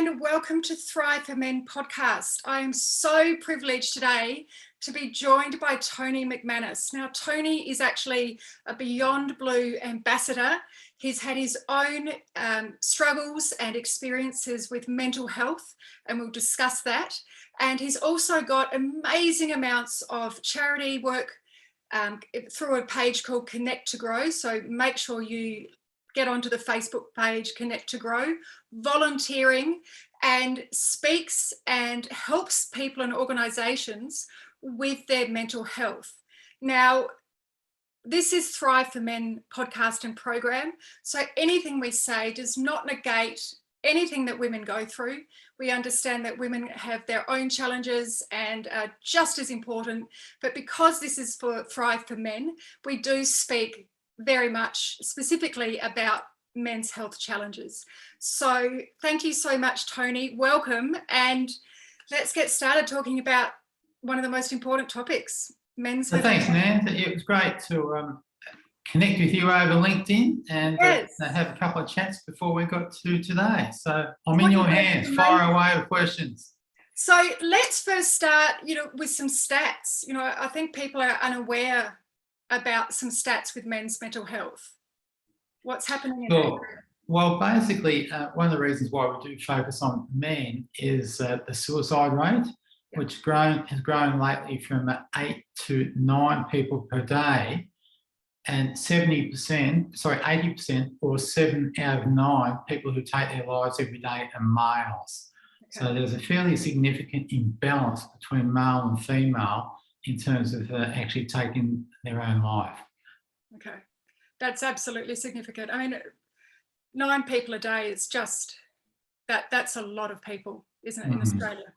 and welcome to Thrive for Men podcast. I am so privileged today to be joined by Tony McManus. Now, Tony is actually a Beyond Blue ambassador. He's had his own struggles and experiences with mental health, and we'll discuss that. And he's also got amazing amounts of charity work through a page called Connect to Grow. So make sure you get onto the Facebook page, Connect to Grow, volunteering, and speaks and helps people and organisations with their mental health. Now, this is Thrive for Men podcast and program. So anything we say does not negate anything that women go through. We understand that women have their own challenges and are just as important. But because this is for Thrive for Men, we do speak very much specifically about men's health challenges. So thank you so much, Tony. Welcome. And let's get started talking about one of the most important topics, men's health. Thanks, Nant. It was great to connect with you over LinkedIn and have a couple of chats before we got to today. So I'm in your hands. Fire away with questions. So let's first start, with some stats. I think people are unaware about some stats with men's mental health. What's happening in that? Well, basically, one of the reasons why we do focus on men is the suicide rate, which has grown lately from 8 to 9 people per day, and 80%, or 7 out of 9 people who take their lives every day are males. Okay. So there's a fairly significant imbalance between male and female in terms of actually taking their own life. Okay, that's absolutely significant. I mean, 9 people a day is just, that's a lot of people, isn't it, in Australia?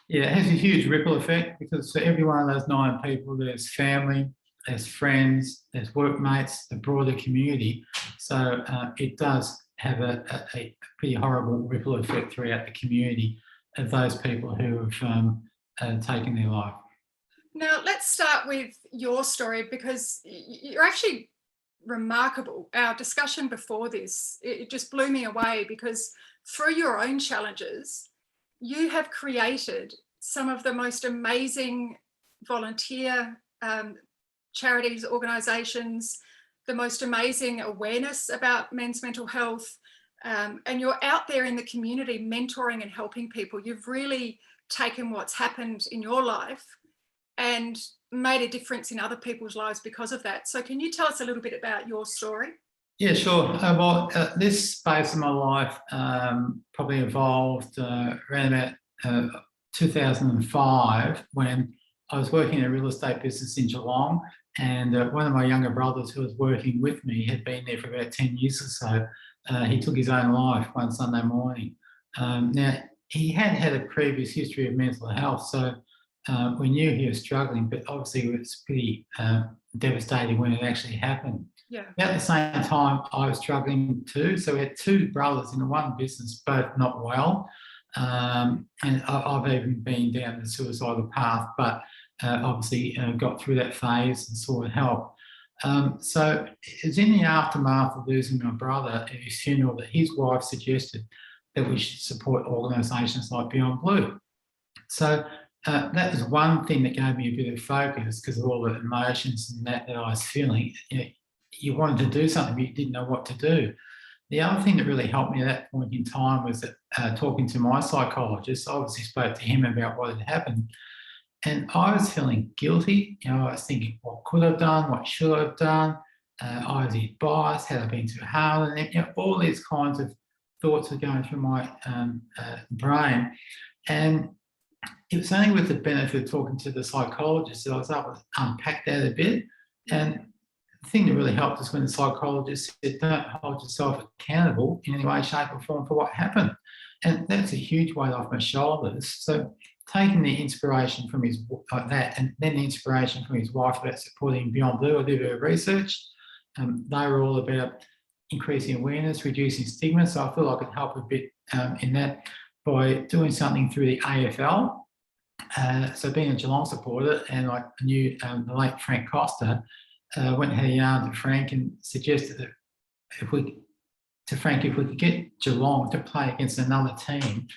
Yeah, it has a huge ripple effect because for every one of those 9 people, there's family, there's friends, there's workmates, the broader community. So it does have a pretty horrible ripple effect throughout the community of those people who have taken their life. Now, let's start with your story because you're actually remarkable. Our discussion before this, it just blew me away because through your own challenges, you have created some of the most amazing volunteer charities, organisations, the most amazing awareness about men's mental health, and you're out there in the community mentoring and helping people. You've really taken what's happened in your life and made a difference in other people's lives because of that. So can you tell us a little bit about your story? Yeah, sure. This phase of my life probably evolved around about 2005 when I was working in a real estate business in Geelong, and one of my younger brothers who was working with me had been there for about 10 years or so. He took his own life one Sunday morning. Now, he had had a previous history of mental health, so we knew he was struggling, but obviously it was pretty devastating when it actually happened. Yeah. At the same time, I was struggling too. So we had 2 brothers in the one business, both not well. And I've even been down the suicidal path, but obviously got through that phase and sought help. So it was in the aftermath of losing my brother at his funeral that his wife suggested that we should support organisations like Beyond Blue. So that was one thing that gave me a bit of focus because of all the emotions and that I was feeling. You wanted to do something, but you didn't know what to do. The other thing that really helped me at that point in time was that talking to my psychologist. I obviously spoke to him about what had happened, and I was feeling guilty. I was thinking, what could I have done? What should I have done? I was biased. Had I been too hard on them? All these kinds of thoughts were going through my brain, and it was only with the benefit of talking to the psychologist that I was able to unpack that a bit. And the thing that really helped us when the psychologist said, don't hold yourself accountable in any way, shape or form for what happened. And that's a huge weight off my shoulders. So taking the inspiration from his that and then the inspiration from his wife about supporting Beyond Blue, I did a bit of research. They were all about increasing awareness, reducing stigma. So I feel I could help a bit in that by doing something through the AFL. So being a Geelong supporter, and I knew the late Frank Costa, went and had a yarn to Frank and suggested that if we to Frank, if we could get Geelong to play against another team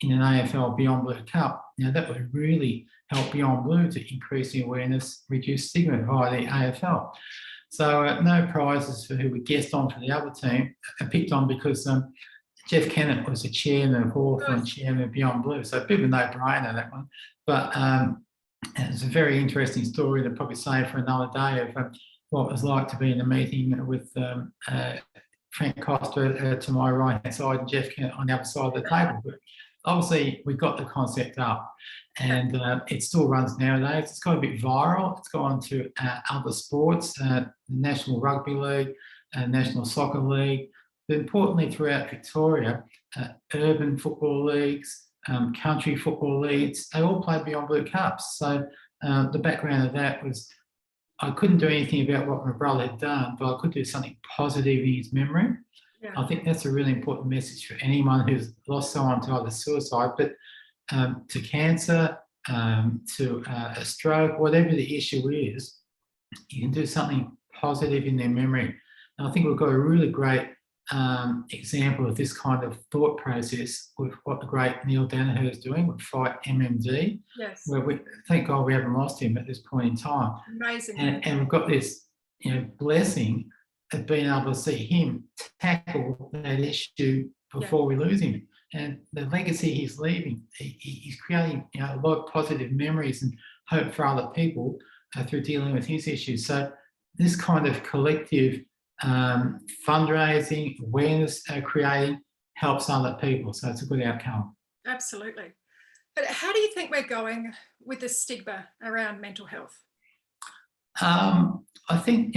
in an AFL Beyond Blue Cup, that would really help Beyond Blue to increase the awareness, reduce stigma via the AFL. So no prizes for who we guessed on for the other team. I picked on because Jeff Kennett was the chairman of Hawthorn and chairman of Beyond Blue, so a bit of a no-brainer, that one. But it's a very interesting story to probably say for another day of what it was like to be in a meeting with Frank Costa to my right-hand side and Jeff Kennett on the other side of the table. But obviously, we got the concept up, and it still runs nowadays. It's got a bit viral. It's gone to other sports, the National Rugby League, National Soccer League, but importantly throughout Victoria, urban football leagues, country football leagues, they all play Beyond Blue Cups. So the background of that was I couldn't do anything about what my brother had done, but I could do something positive in his memory. Yeah. I think that's a really important message for anyone who's lost someone to either suicide, but to cancer, to a stroke, whatever the issue is, you can do something positive in their memory. And I think we've got a really great example of this kind of thought process with what the great Neil Danaher is doing with Fight MMD. Yes. Where we thank God we haven't lost him at this point in time. Amazing. And we've got this, blessing of being able to see him tackle that issue before we lose him. And the legacy he's leaving, he's creating a lot of positive memories and hope for other people through dealing with his issues. So this kind of collective fundraising, awareness creating helps other people. So it's a good outcome. Absolutely. But how do you think we're going with the stigma around mental health? I think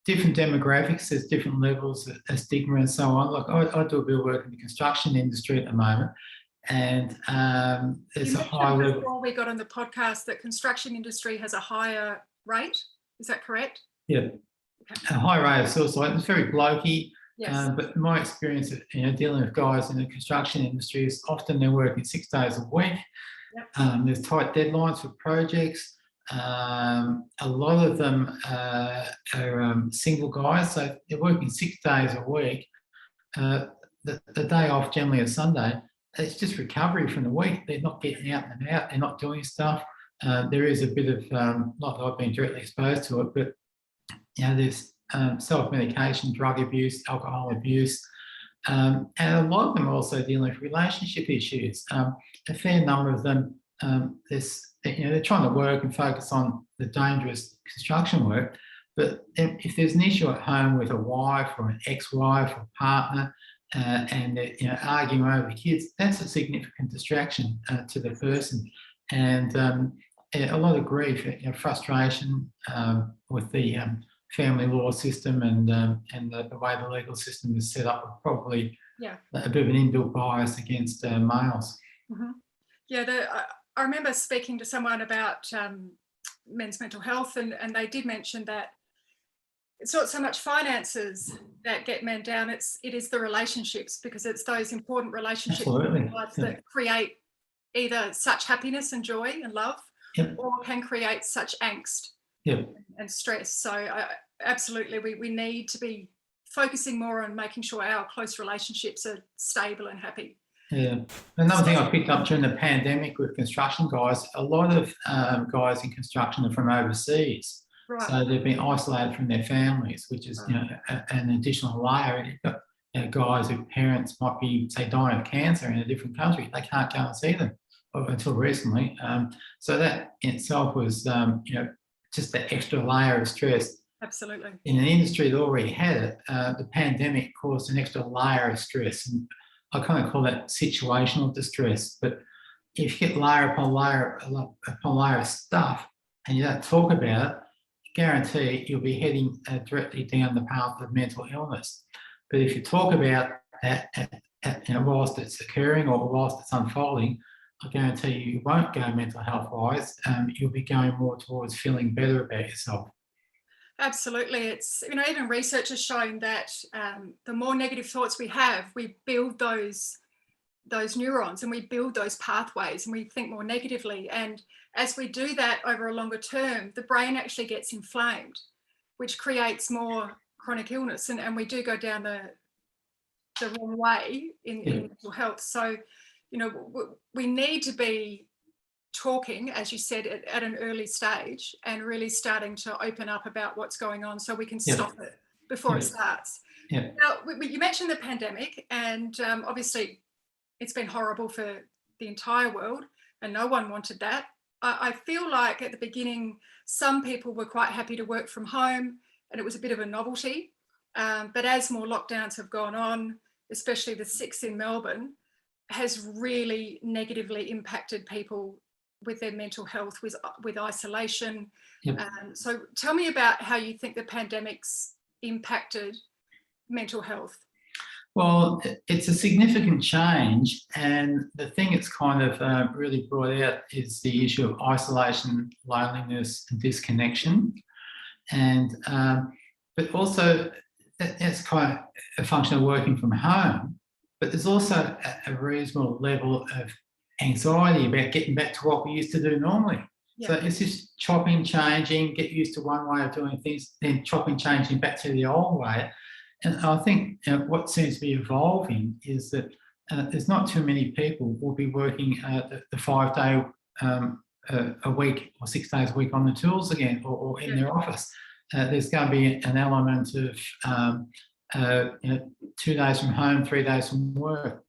different demographics, there's different levels of stigma and so on. Like I do a bit of work in the construction industry at the moment, and there's a high level. Before we got on the podcast, that construction industry has a higher rate. Is that correct? Yeah. Okay. A high rate of suicide. It's very blokey. Yes. But my experience of dealing with guys in the construction industry is often they're working 6 days a week. Yep. There's tight deadlines for projects. A lot of them are single guys, so they're working 6 days a week. The day off, generally a Sunday, it's just recovery from the week. They're not getting out and about. They're not doing stuff. There is a bit of, not that I've been directly exposed to it, but there's self-medication, drug abuse, alcohol abuse, and a lot of them are also dealing with relationship issues. A fair number of them, they're trying to work and focus on the dangerous construction work, but if there's an issue at home with a wife or an ex-wife or partner, and they're arguing over kids, that's a significant distraction to the person, and a lot of grief, frustration with the family law system and the way the legal system is set up, probably a bit of an inbuilt bias against males. Mm-hmm. Yeah, I remember speaking to someone about men's mental health, and they did mention that it's not so much finances that get men down, it is the relationships, because it's those important relationships in life that create either such happiness and joy and love, or can create such angst and stress. So absolutely, we need to be focusing more on making sure our close relationships are stable and happy. Yeah. Another thing I picked up during the pandemic with construction guys, a lot of guys in construction are from overseas. Right. So they've been isolated from their families, which is an additional layer. You've got guys whose parents might be, say, dying of cancer in a different country. They can't go and see them until recently. So that in itself was, just that extra layer of stress. Absolutely. In an industry that already had it, the pandemic caused an extra layer of stress. And I kind of call that situational distress. But if you get layer upon layer of stuff and you don't talk about it, I guarantee you'll be heading directly down the path of mental illness. But if you talk about that whilst it's occurring or whilst it's unfolding, I guarantee you won't go mental health wise. You'll be going more towards feeling better about yourself. Absolutely. It's, even research has shown that the more negative thoughts we have, we build those neurons and we build those pathways and we think more negatively. And as we do that over a longer term, the brain actually gets inflamed, which creates more chronic illness. And we do go down the wrong way in mental health. So, you know, we need to be talking, as you said, at an early stage and really starting to open up about what's going on so we can stop it before it starts. Now, you mentioned the pandemic, and obviously it's been horrible for the entire world and no one wanted that. I feel like at the beginning, some people were quite happy to work from home and it was a bit of a novelty. But as more lockdowns have gone on, especially the 6 in Melbourne, has really negatively impacted people with their mental health, with isolation. So tell me about how you think the pandemic's impacted mental health. Well, it's a significant change, and the thing it's kind of really brought out is the issue of isolation, loneliness, and disconnection. And but also that's kind of a function of working from home. But there's also a reasonable level of anxiety about getting back to what we used to do normally. So it's just chopping, changing, get used to one way of doing things, then chopping, changing back to the old way. And I think what seems to be evolving is that there's not too many people will be working the 5 day a week or 6 days a week on the tools again or in their office. There's going to be an element of 2 days from home, 3 days from work.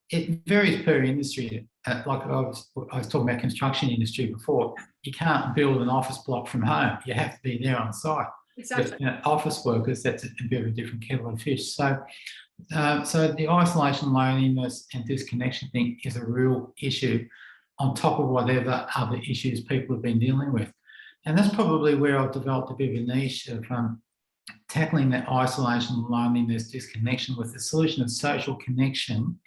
It varies per industry. Like I was talking about construction industry before, you can't build an office block from home. You have to be there on site. Exactly. But, office workers, that's a bit of a different kettle of fish. So the isolation, loneliness and disconnection thing is a real issue on top of whatever other issues people have been dealing with. And that's probably where I've developed a bit of a niche of tackling that isolation, loneliness, disconnection with the solution of social connection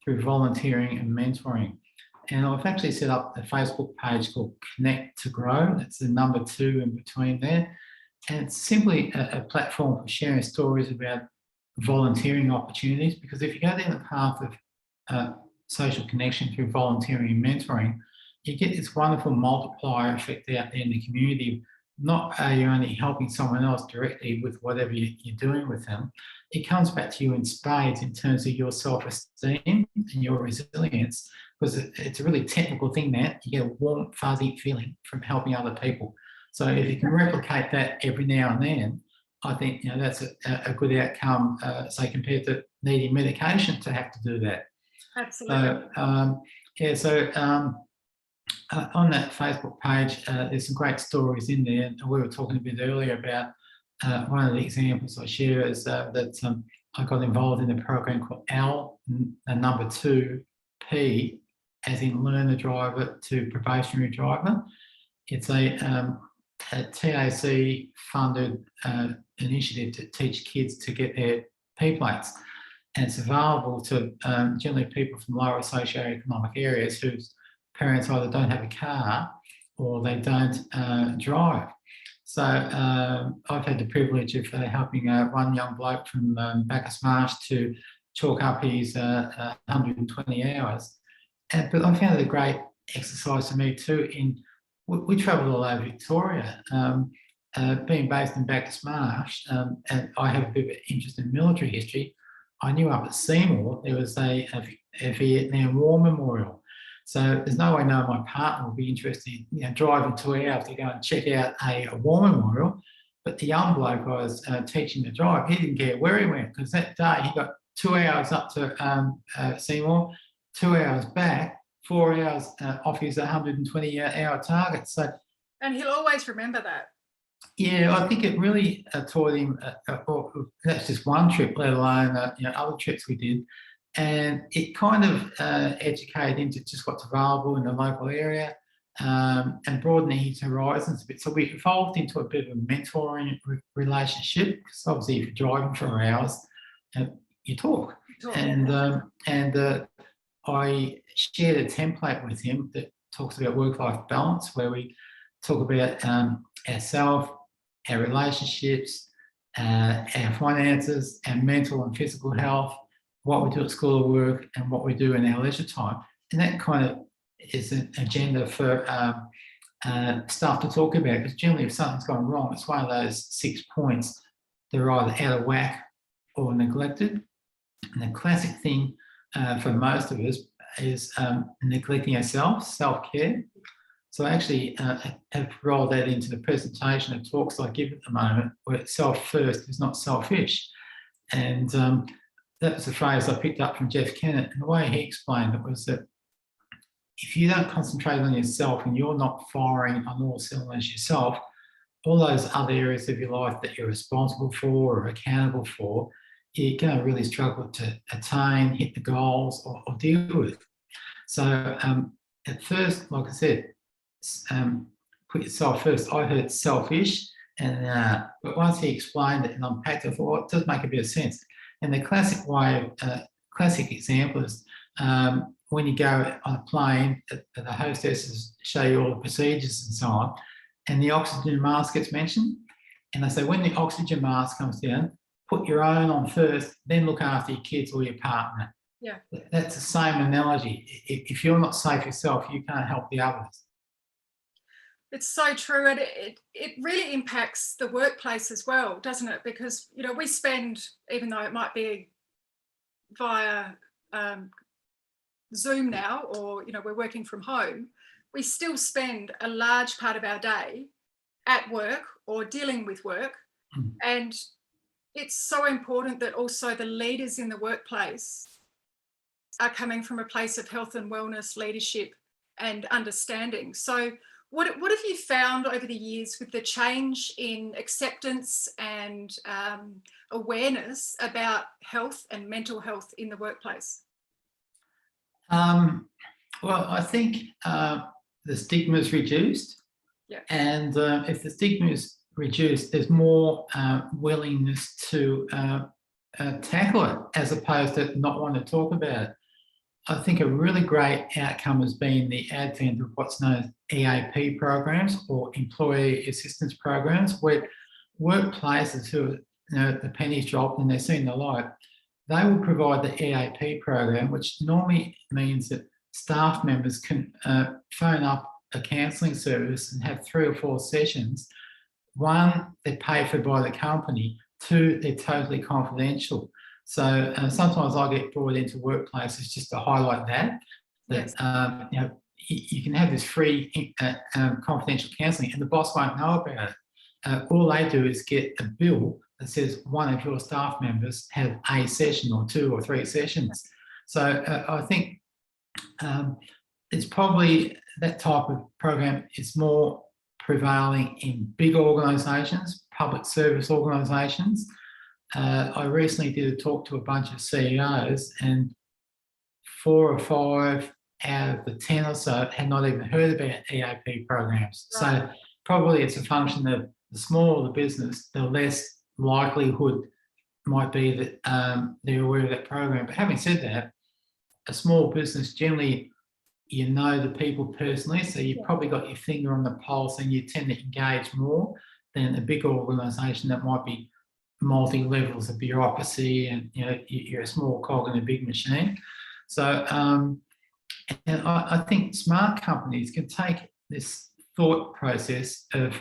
through volunteering and mentoring. And I've actually set up a Facebook page called Connect to Grow. That's the number 2 in between there. And it's simply a platform for sharing stories about volunteering opportunities, because if you go down the path of social connection through volunteering and mentoring, you get this wonderful multiplier effect out there in the community. Not are you only helping someone else directly with whatever you're doing with them, it comes back to you in spades in terms of your self-esteem and your resilience, because it's a really technical thing that you get a warm, fuzzy feeling from helping other people. So if you can replicate that every now and then, I think that's a good outcome, say, compared to needing medication to have to do that. Absolutely. So, on that Facebook page, there's some great stories in there. And we were talking a bit earlier about one of the examples I share is that I got involved in a program called L, number 2P, as in learner driver to probationary driver. It's a TAC-funded initiative to teach kids to get their P plates. And it's available to generally people from lower socioeconomic areas whose parents either don't have a car or they don't drive. So I've had the privilege of helping one young bloke from Bacchus Marsh to chalk up his 120 hours. But I found it a great exercise for me too. We travelled all over Victoria. Being based in Bacchus Marsh, and I have a bit of an interest in military history, I knew up at Seymour there was a Vietnam War memorial. So there's no way knowing my partner would be interested in driving 2 hours to go and check out a war memorial. But the young bloke I was teaching to drive, he didn't care where he went, because that day he got 2 hours up to Seymour, 2 hours back, 4 hours off his 120-hour target. So, and he'll always remember that. Yeah, I think it really taught him. That's just one trip, let alone other trips we did. And it kind of educated him to just what's available in the local area and broadening his horizons a bit. So we evolved into a bit of a mentoring relationship, because obviously if you're driving for hours, you talk. And I shared a template with him that talks about work-life balance, where we talk about ourselves, our relationships, our finances, our mental and physical health, what we do at school or work, and what we do in our leisure time. And that kind of is an agenda for staff to talk about, because generally if something's gone wrong, it's one of those 6 points that are either out of whack or neglected. And the classic thing for most of us is neglecting ourselves, self-care. So I actually have rolled that into the presentation of talks I give at the moment, where self-first is not selfish. And that was a phrase I picked up from Jeff Kennett. And the way he explained it was that if you don't concentrate on yourself and you're not firing on all cylinders yourself, all those other areas of your life that you're responsible for or accountable for, you're going to really struggle to attain, hit the goals, or deal with. So at first, like I said, put yourself first. I heard selfish, and but once he explained it and unpacked it, I thought, well, it does make a bit of sense. And the classic way, classic example is when you go on a plane, the hostesses show you all the procedures and so on, and the oxygen mask gets mentioned. And they say, when the oxygen mask comes down, put your own on first, then look after your kids or your partner. Yeah. That's the same analogy. If you're not safe yourself, you can't help the others. It's so true, and it really impacts the workplace as well, doesn't it? Because, you know, we spend, even though it might be via Zoom now, or, you know, we're working from home, we still spend a large part of our day at work or dealing with work. And it's so important that also the leaders in the workplace are coming from a place of health and wellness, leadership and understanding. So what have you found over the years with the change in acceptance and awareness about health and mental health in the workplace? Well, I think the stigma is reduced. Yeah. And if the stigma is reduced, there's more willingness to tackle it as opposed to not want to talk about it. I think a really great outcome has been the advent of what's known as EAP programs, or employee assistance programs, where workplaces who, you know, the pennies dropped and they're seeing the light, they will provide the EAP program, which normally means that staff members can phone up a counselling service and have 3 or 4 sessions. 1, they're paid for by the company. 2, they're totally confidential. So sometimes I get brought into workplaces just to highlight that Yes. You know, you can have this free confidential counselling, and the boss won't know about it. All they do is get a bill that says one of your staff members have a session or 2 or 3 sessions. So I think it's probably that type of program is more prevailing in big organisations, public service organisations. I recently did a talk to a bunch of CEOs, and 4 or 5 out of the 10 or so had not even heard about EAP programs. Right. So probably it's a function of the smaller the business, the less likelihood might be that they're aware of that program. But having said that, a small business, generally, you know the people personally, so you've probably got your finger on the pulse and you tend to engage more than a big organisation that might be multi-levels of bureaucracy, and, you know, you're a small cog in a big machine. So and I think smart companies can take this thought process of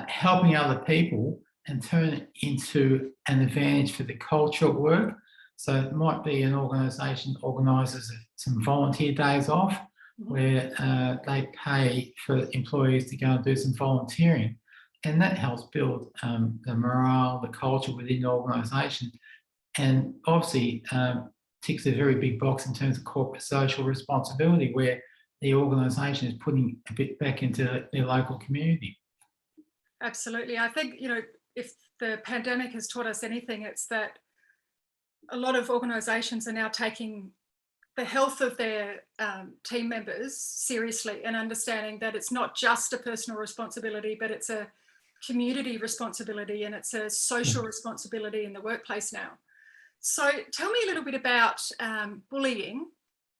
helping other people and turn it into an advantage for the culture at work. So it might be an organisation organises some volunteer days off, where they pay for employees to go and do some volunteering, and that helps build the morale, the culture within the organisation, and obviously ticks a very big box in terms of corporate social responsibility, where the organisation is putting a bit back into their local community. Absolutely. I think, you know, if the pandemic has taught us anything, it's that a lot of organisations are now taking the health of their team members seriously, and understanding that it's not just a personal responsibility, but it's a community responsibility, and it's a social responsibility in the workplace now. So tell me a little bit about bullying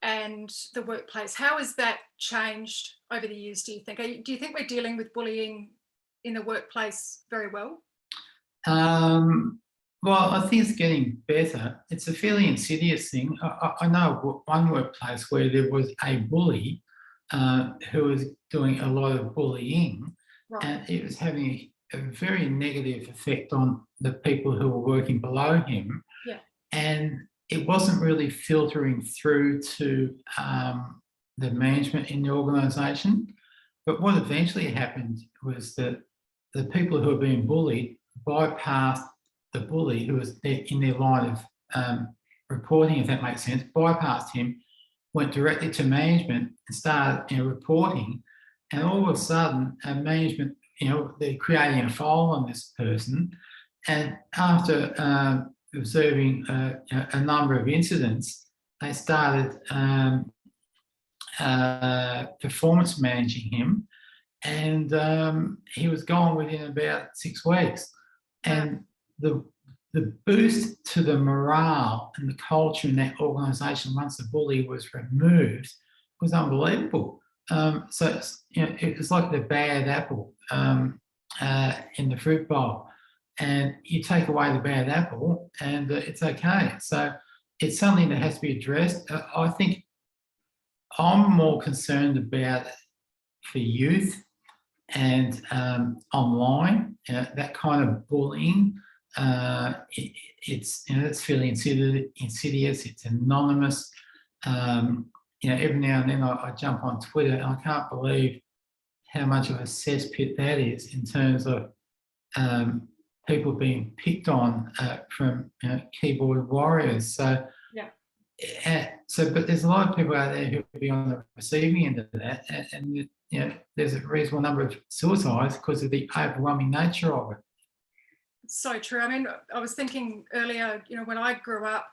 and the workplace. How has that changed over the years, do you think? Do you think we're dealing with bullying in the workplace very well? Well, I think it's getting better. It's a fairly insidious thing. I know one workplace where there was a bully who was doing a lot of bullying, right, and it was having a very negative effect on the people who were working below him. Yeah. and it wasn't really filtering through to the management in the organisation. But what eventually happened was that the people who were being bullied bypassed the bully, who was in their line of reporting, if that makes sense, bypassed him, went directly to management and started reporting. And all of a sudden, management, they're creating a file on this person. And after observing a number of incidents, they started performance managing him, and he was gone within about 6 weeks. And the boost to the morale and the culture in that organisation once the bully was removed was unbelievable. So it was like the bad apple in the fruit bowl, and you take away the bad apple and it's okay. So it's something that has to be addressed. I think I'm more concerned about it for youth and online, that kind of bullying. It's fairly insidious. It's anonymous. Every now and then I jump on Twitter and I can't believe how much of a cesspit that is in terms of people being picked on from keyboard warriors. So, but there's a lot of people out there who will be on the receiving end of that, and there's a reasonable number of suicides because of the overwhelming nature of it. So true. I mean, I was thinking earlier, when I grew up,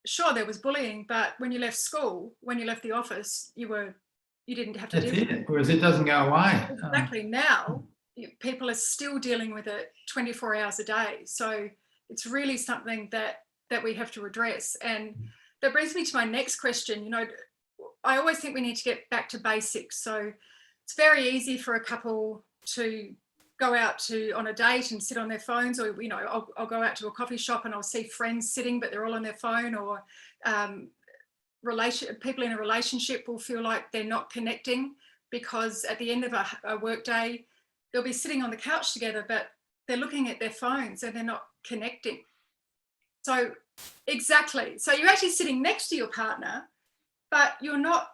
sure, there was bullying, but when you left school, when you left the office, you didn't have to deal with it. Whereas it doesn't go away. Exactly. Now, people are still dealing with it 24 hours a day. So it's really something that we have to address. And that brings me to my next question. I always think we need to get back to basics. So it's very easy for a couple to go out on a date and sit on their phones, or I'll go out to a coffee shop and I'll see friends sitting but they're all on their phone, or people in a relationship will feel like they're not connecting because at the end of a work day they'll be sitting on the couch together but they're looking at their phones and they're not connecting. So exactly, so you're actually sitting next to your partner but you're not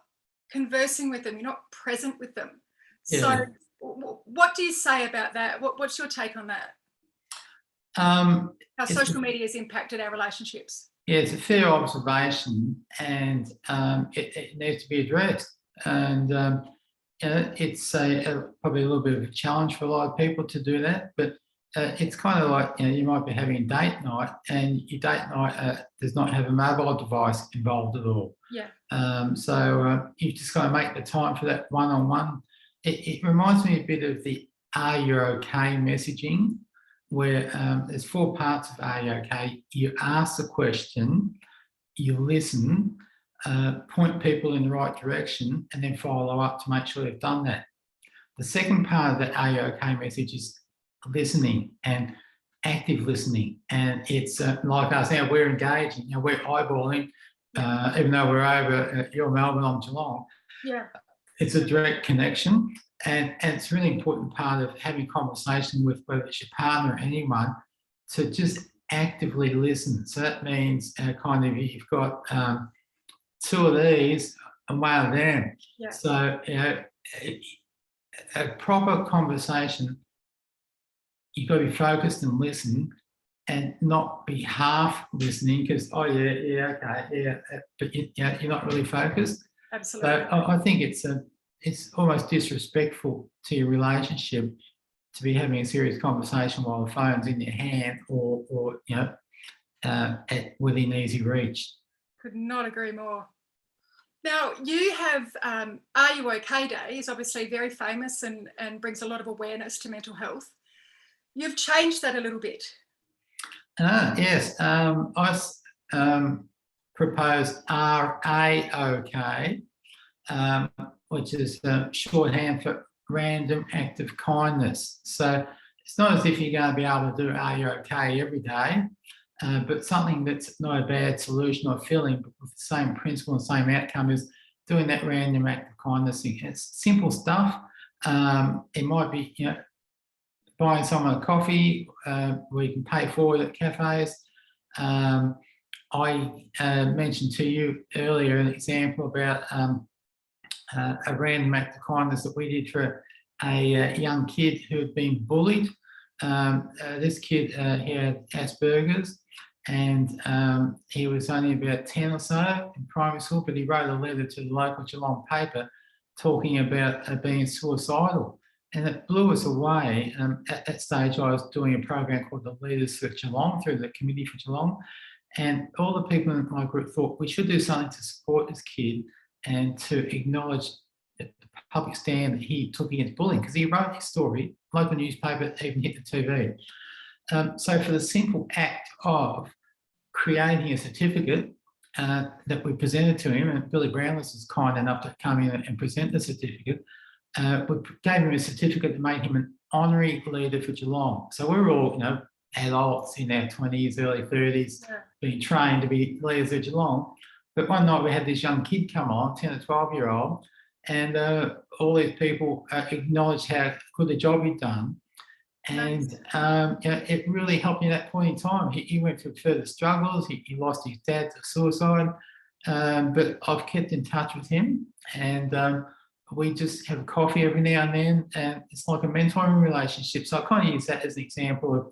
conversing with them, you're not present with them. So what do you say about that? What's your take on that? How social media has impacted our relationships? Yeah, it's a fair observation, and it needs to be addressed. And it's probably a little bit of a challenge for a lot of people to do that, but it's kind of like you might be having a date night, and your date night does not have a mobile device involved at all. Yeah. So you've just got to make the time for that one-on-one. It reminds me a bit of the "Are you okay?" messaging, where there's 4 parts of "Are you okay?" You ask the question, you listen, point people in the right direction, and then follow up to make sure they've done that. The second part of that "Are you okay?" message is listening and active listening, and it's like us now. We're engaging, we're eyeballing, even though we're over you're Melbourne, I'm Geelong. Yeah. It's a direct connection, and it's a really important part of having conversation with whether it's your partner or anyone, to just actively listen. So that means kind of you've got 2 of these and 1 of them. Yeah. So a proper conversation, you've got to be focused and listen, and not be half listening because but you're not really focused. Absolutely. So I think it's almost disrespectful to your relationship to be having a serious conversation while the phone's in your hand or within easy reach. Could not agree more. Now, you have Are You OK Day is obviously very famous and brings a lot of awareness to mental health. You've changed that a little bit. Yes. I proposed RAOK, which is shorthand for random act of kindness. So it's not as if you're going to be able to do "Are you okay?" every day, but something that's not a bad solution or feeling, but with the same principle and same outcome as doing that random act of kindness thing. It's simple stuff. It might be, buying someone a coffee where you can pay for it at cafes. I mentioned to you earlier an example about a random act of kindness that we did for a young kid who had been bullied. This kid, he had Asperger's, and he was only about 10 or so in primary school, but he wrote a letter to the local Geelong paper talking about being suicidal. And it blew us away. At that stage, I was doing a program called the Leaders for Geelong through the Committee for Geelong. And all the people in my group thought we should do something to support this kid and to acknowledge the public stand that he took against bullying, because he wrote his story, local newspaper, even hit the TV. So for the simple act of creating a certificate that we presented to him, and Billy Brownless was kind enough to come in and present the certificate, we gave him a certificate that made him an honorary leader for Geelong. So we were all, adults in our 20s, early 30s, being trained to be leaders of Geelong. But one night we had this young kid come on, 10 or 12-year-old, and all these people acknowledged how good a job he'd done. And it really helped me at that point in time. He went through further struggles. He lost his dad to suicide. But I've kept in touch with him, and we just have coffee every now and then, and it's like a mentoring relationship. So I kind of use that as an example of,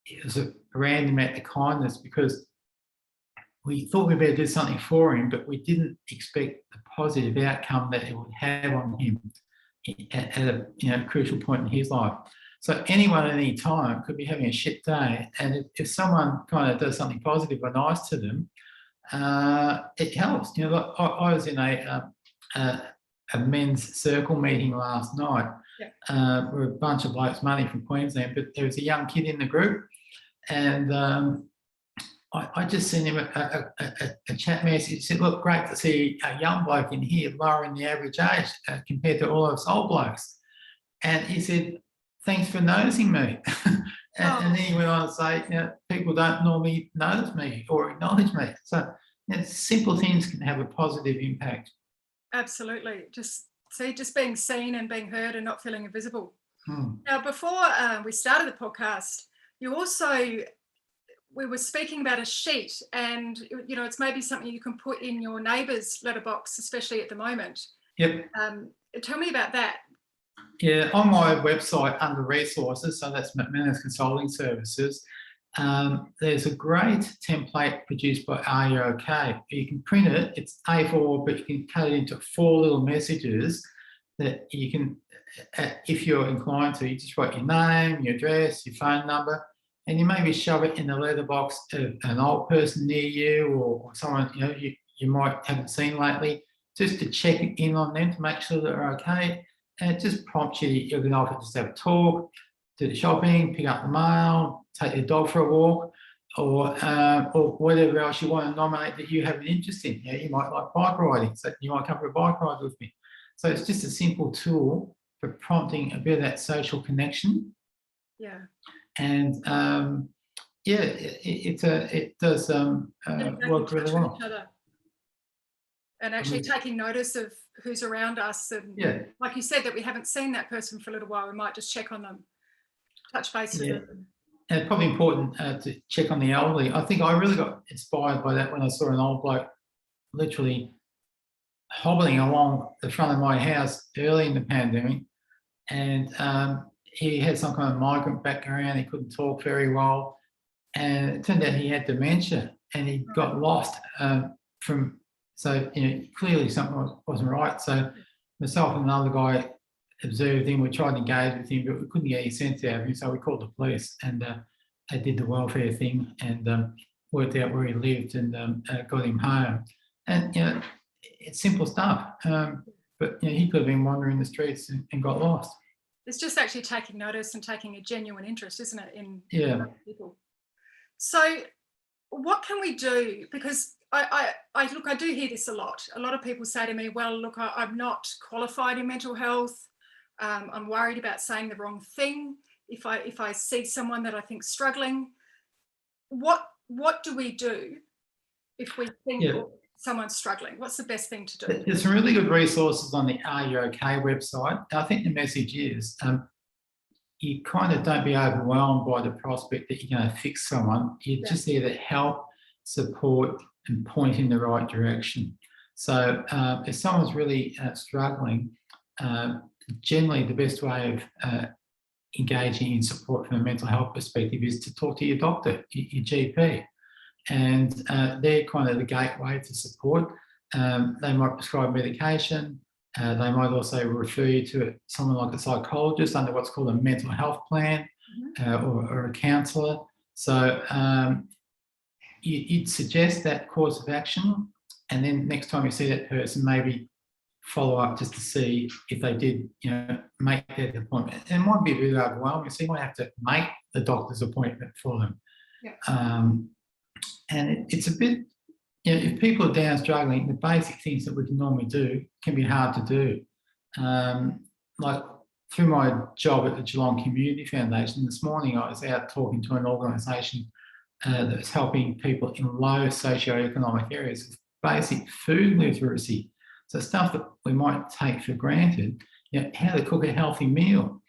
it was a random act of kindness, because we thought we better do something for him, but we didn't expect the positive outcome that it would have on him at a crucial point in his life. So anyone at any time could be having a shit day, and if someone kind of does something positive or nice to them, it helps. Like I was in a men's circle meeting last night. We're a bunch of blokes, mainly from Queensland, but there was a young kid in the group, and I just sent him a chat message. He said, "Look, great to see a young bloke in here, lowering the average age compared to all of us old blokes." And he said, "Thanks for noticing me." And then he went on to say, people don't normally notice me or acknowledge me. So simple things can have a positive impact. Absolutely. Just being seen and being heard and not feeling invisible. Now, before we started the podcast, we were speaking about a sheet, and it's maybe something you can put in your neighbour's letterbox, especially at the moment. Yep. Tell me about that. Yeah, on my website under resources, so that's McManus Consulting Services, there's a great template produced by Are You OK? You can print it, it's A4, but you can cut it into 4 little messages that you can, if you're inclined to, you just write your name, your address, your phone number, and you maybe shove it in the letterbox of an old person near you, or someone you might haven't seen lately, just to check in on them to make sure they're okay. And it just prompts you can often just have a talk, do the shopping, pick up the mail, take your dog for a walk, or whatever else you want to nominate that you have an interest in. You might like bike riding, so you might come for a bike ride with me. So it's just a simple tool for prompting a bit of that social connection. Yeah. And it does work really well. And actually taking notice of who's around us, and like you said, that we haven't seen that person for a little while, we might just check on them, touch base with them. And it's probably important to check on the elderly. I think I really got inspired by that when I saw an old bloke literally hobbling along the front of my house early in the pandemic, and he had some kind of migrant background. He couldn't talk very well, and it turned out he had dementia, and he got lost So clearly something wasn't right. So myself and another guy observed him. We tried to engage with him, but we couldn't get any sense out of him. So we called the police, and they did the welfare thing and worked out where he lived and got him home. And it's simple stuff. But he could have been wandering the streets and got lost. It's just actually taking notice and taking a genuine interest, isn't it, in people? So what can we do? Because I do hear this a lot. A lot of people say to me, well, look, I'm not qualified in mental health. I'm worried about saying the wrong thing. If I see someone that I think struggling, what do we do if we think someone's struggling? What's the best thing to do? There's some really good resources on the Are You OK website. I think the message is you kind of don't be overwhelmed by the prospect that you're going to fix someone. You're just there to help support and point in the right direction. So if someone's really struggling, generally the best way of engaging in support from a mental health perspective is to talk to your doctor, your GP. And they're kind of the gateway to support. They might prescribe medication. They might also refer you to someone like a psychologist under what's called a mental health plan, or a counsellor. So you'd suggest that course of action, and then next time you see that person, maybe follow up just to see if they did, make that appointment. It might be a bit overwhelming, so you might have to make the doctor's appointment for them. Yeah. And it's a bit, if people are down struggling, the basic things that we can normally do can be hard to do. Like through my job at the Geelong Community Foundation, this morning I was out talking to an organisation that's helping people in low socioeconomic areas with basic food literacy. So stuff that we might take for granted, how to cook a healthy meal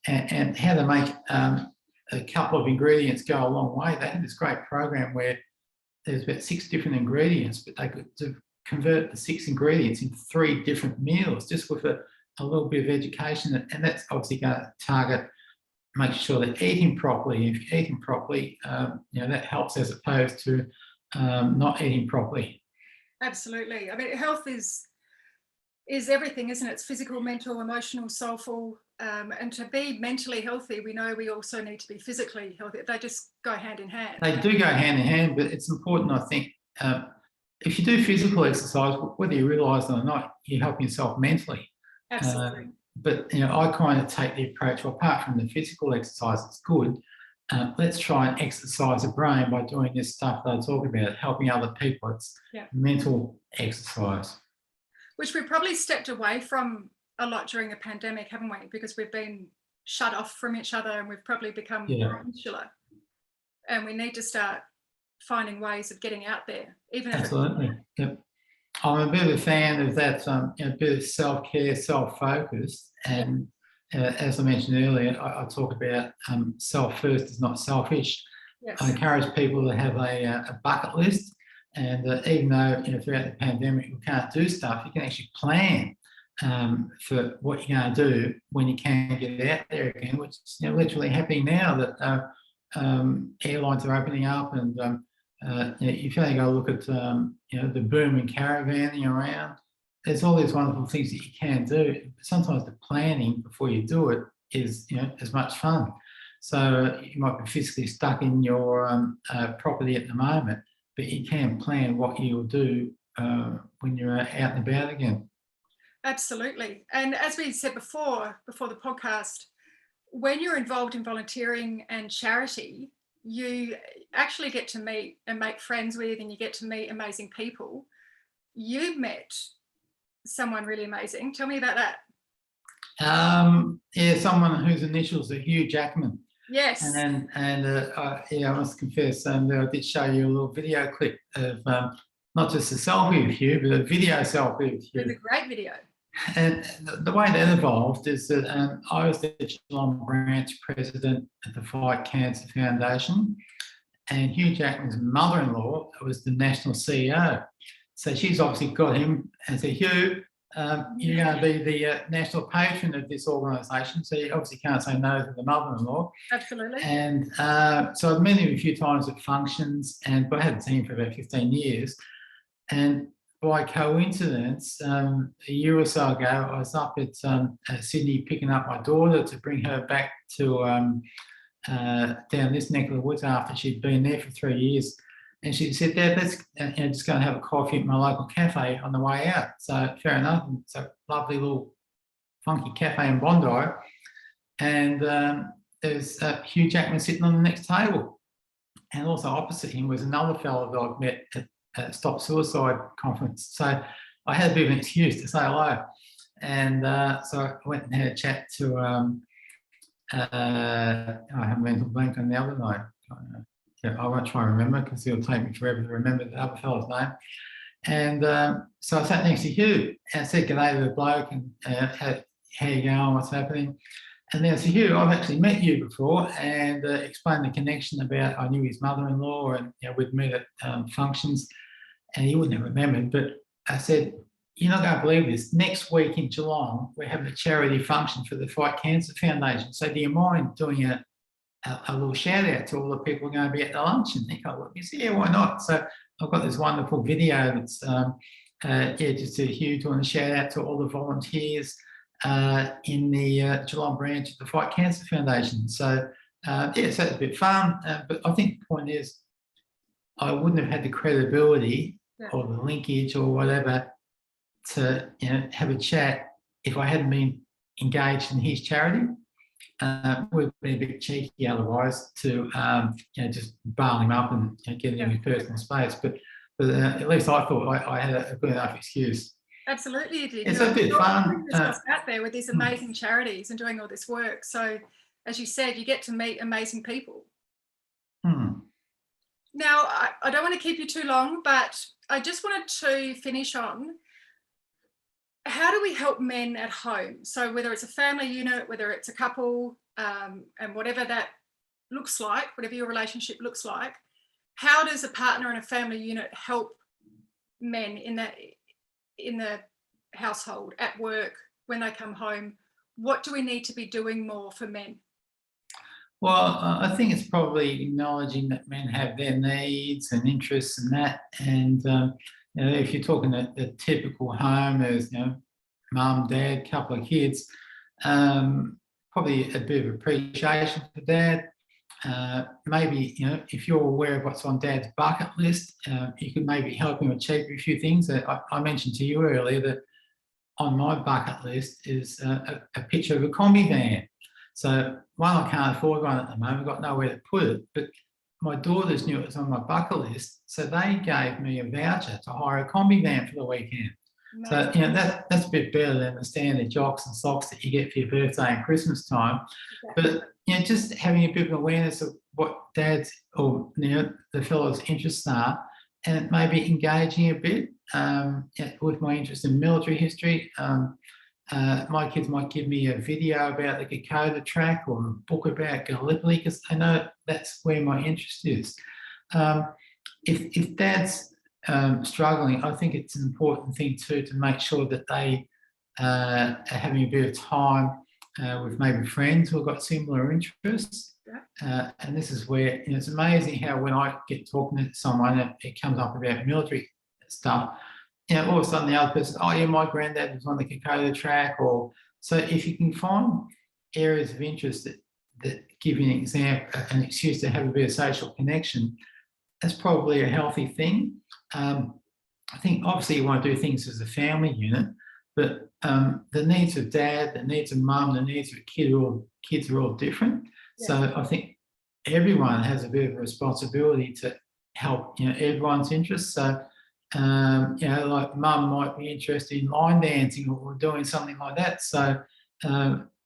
and how to make a couple of ingredients go a long way. They had this great program where there's about 6 different ingredients, but they could convert the 6 ingredients into 3 different meals just with a little bit of education. And that's obviously going to target making sure they're eating properly. If you're eating properly, that helps as opposed to not eating properly. Absolutely. I mean, health is everything, isn't it? It's physical, mental, emotional, soulful. And to be mentally healthy, we know we also need to be physically healthy. They just go hand in hand. They do go hand in hand, but it's important, I think, if you do physical exercise, whether you realise it or not, you help yourself mentally. Absolutely. But I kind of take the approach, well, apart from the physical exercise, it's good. Let's try and exercise the brain by doing this stuff that I talk about, helping other people. It's mental exercise. Which we probably stepped away from a lot during the pandemic, haven't we? Because we've been shut off from each other and we've probably become more insular. And we need to start finding ways of getting out there. Absolutely. Yep. I'm a bit of a fan of that, a bit of self-care, self-focused. And as I mentioned earlier, I talk about self first is not selfish. Yes. I encourage people to have a bucket list. And even though throughout the pandemic we can't do stuff, you can actually plan for what you're going to do when you can get out there again, which is literally happening now that airlines are opening up, and you've only got to look at the boom in caravanning around. There's all these wonderful things that you can do. Sometimes the planning before you do it is as much fun. So you might be physically stuck in your property at the moment, but you can plan what you'll do when you're out and about again. Absolutely. And as we said before the podcast, when you're involved in volunteering and charity, you actually get to meet and make friends with, and you get to meet amazing people. You met someone really amazing. Tell me about that. Someone whose initials are Hugh, Jackman. Yes. And I must confess, I did show you a little video clip of not just a selfie of Hugh, but a video selfie of Hugh. It was a great video. And the way that evolved is that I was the Geelong branch president at the Fight Cancer Foundation, and Hugh Jackman's mother-in-law was the national CEO. So she's obviously got him and said, Hugh, you're going to be the national patron of this organisation, so you obviously can't say no to the mother-in-law. Absolutely. And so I've met him a few times at functions, and I hadn't seen him for about 15 years. And by coincidence, a year or so ago, I was up at Sydney picking up my daughter to bring her back to down this neck of the woods after she'd been there for 3 years. And she said, Dad, let's just go and have a coffee at my local cafe on the way out. So fair enough. It's a lovely little funky cafe in Bondi. And there's Hugh Jackman sitting on the next table. And also opposite him was another fellow that I've met at Stop Suicide conference. So I had a bit of an excuse to say hello. And so I went and had a chat to, I have a mental blank on the other night. I won't try and remember because it'll take me forever to remember the other fellow's name. And so I sat next to Hugh and I said, g'day to the bloke, and how you going, what's happening? And then I said, Hugh, I've actually met you before, and explained the connection about I knew his mother-in-law, and we'd meet at functions, and he wouldn't have remembered. But I said, you're not going to believe this. Next week in Geelong, we're having a charity function for the Fight Cancer Foundation. So do you mind doing a little shout out to all the people going to be at the lunch? And he kind of looked, he said, yeah, why not? So I've got this wonderful video that's just a Hugh doing a shout out to all the volunteers in the Geelong branch of the Fight Cancer Foundation. So so it's a bit fun, but I think the point is I wouldn't have had the credibility or the linkage or whatever to have a chat if I hadn't been engaged in his charity. We've been a bit cheeky otherwise to just bar him up and get him in his personal space, but at least I thought I had a good enough excuse. Absolutely, you did. It's a bit fun. Out there with these amazing charities and doing all this work. So, as you said, you get to meet amazing people. Now, I don't want to keep you too long, but I just wanted to finish on how do we help men at home? So whether it's a family unit, whether it's a couple, and whatever that looks like, whatever your relationship looks like, how does a partner and a family unit help men in the household, at work, when they come home? What do we need to be doing more for men? Well, I think it's probably acknowledging that men have their needs and interests and that. And, if you're talking the typical home as, mum, dad, couple of kids, probably a bit of appreciation for dad. Maybe, if you're aware of what's on dad's bucket list, you could maybe help him achieve a few things. I mentioned to you earlier that on my bucket list is a picture of a combi van. So one, I can't afford one at the moment, I've got nowhere to put it, but my daughters knew it was on my bucket list, so they gave me a voucher to hire a combi van for the weekend. So, that's a bit better than the standard jocks and socks that you get for your birthday and Christmas time. But, just having a bit of awareness of what dad's or, the fellow's interests are, and maybe engaging a bit with my interest in military history. My kids might give me a video about the Kokoda track or a book about Gallipoli, because I know that's where my interest is. If dad's struggling, I think it's an important thing too to make sure that they are having a bit of time with maybe friends who've got similar interests. And this is where it's amazing how when I get talking to someone, it comes up about military stuff. All of a sudden the other person, oh yeah, my granddad was on the Kokoda track. Or so if you can find areas of interest that give you an excuse to have a bit of social connection, that's probably a healthy thing. I think obviously you want to do things as a family unit, but the needs of dad, the needs of mum, the needs of kids are all different. Yeah. So I think everyone has a bit of a responsibility to help everyone's interests. So like mum might be interested in line dancing or doing something like that. So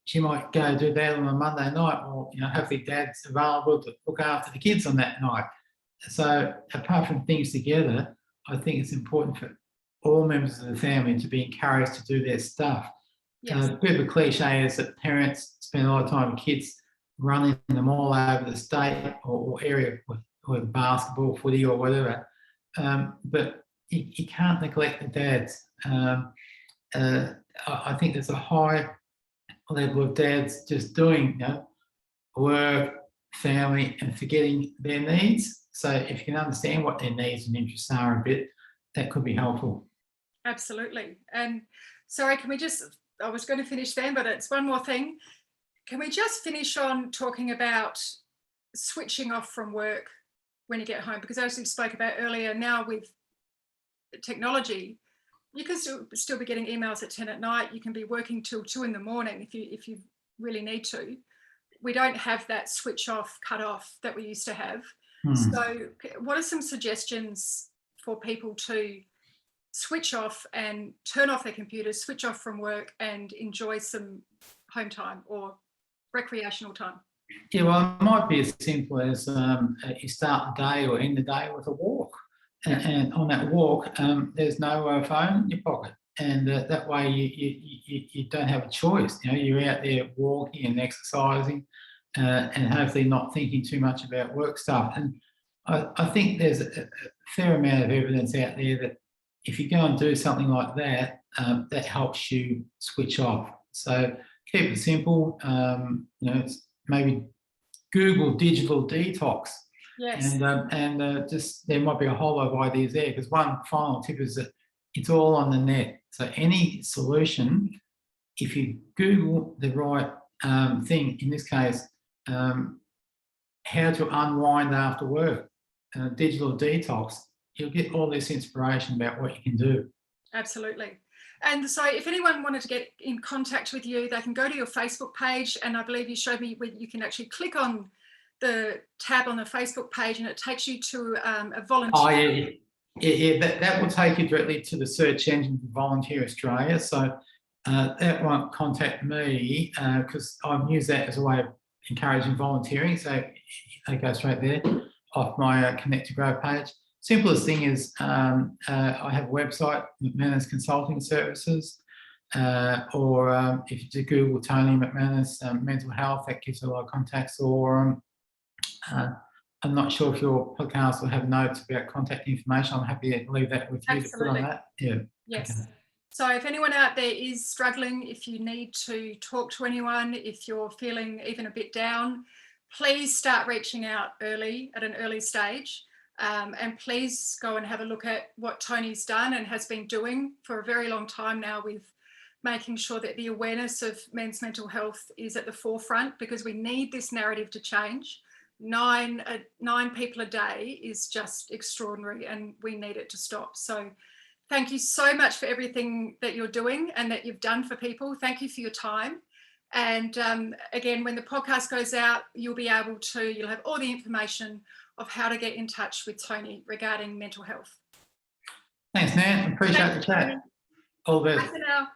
she might go do that on a Monday night, or hopefully dad's available to look after the kids on that night. So apart from things together, I think it's important for all members of the family to be encouraged to do their stuff. Yes. A bit of a cliche is that parents spend a lot of time with kids running them all over the state or area with basketball, footy or whatever. But you can't neglect the dads. I think there's a high level of dads just doing work, family, and forgetting their needs. So if you can understand what their needs and interests are a bit, that could be helpful. Absolutely. And sorry, can we just, I was going to finish then, but it's one more thing. Can we just finish on talking about switching off from work when you get home? Because as we spoke about earlier, now with technology, you can still be getting emails at 10 at night. You can be working till 2 in the morning if you really need to. We don't have that switch off, cut off that we used to have. So what are some suggestions for people to switch off and turn off their computers, switch off from work and enjoy some home time or recreational time? Yeah, well, it might be as simple as you start the day or end the day with a walk. And on that walk, there's no phone in your pocket. that way you don't have a choice. You're out there walking and exercising, and hopefully not thinking too much about work stuff. And I think there's a fair amount of evidence out there that if you go and do something like that, that helps you switch off. So keep it simple. It's maybe Google digital detox. Yes. And just there might be a whole lot of ideas there, because one final tip is that it's all on the net. So any solution, if you Google the right thing, in this case, how to unwind after work, digital detox, you'll get all this inspiration about what you can do. Absolutely. And so if anyone wanted to get in contact with you, they can go to your Facebook page, and I believe you showed me where you can actually click on the tab on the Facebook page and it takes you to a volunteer. Oh, yeah. That will take you directly to the search engine for Volunteer Australia. So that won't contact me, because I've used that as a way of encouraging volunteering. So they go straight there off my Connect to Grow page. Simplest thing is I have a website, McManus Consulting Services, or if you do Google Tony McManus mental health, that gives a lot of contacts. Or I'm not sure if your podcast will have notes about contact information. I'm happy to leave that with you. Absolutely. To put on that. Yeah. Yes. Okay. So if anyone out there is struggling, if you need to talk to anyone, if you're feeling even a bit down, please start reaching out early, at an early stage. And please go and have a look at what Tony's done and has been doing for a very long time now, with making sure that the awareness of men's mental health is at the forefront, because we need this narrative to change. 9 people a day is just extraordinary, and we need it to stop. So thank you so much for everything that you're doing and that you've done for people. Thank you for your time. And again, when the podcast goes out, you'll have all the information of how to get in touch with Tony regarding mental health. Thanks, Nant. Appreciate the chat. Tony. All the best. Bye for now.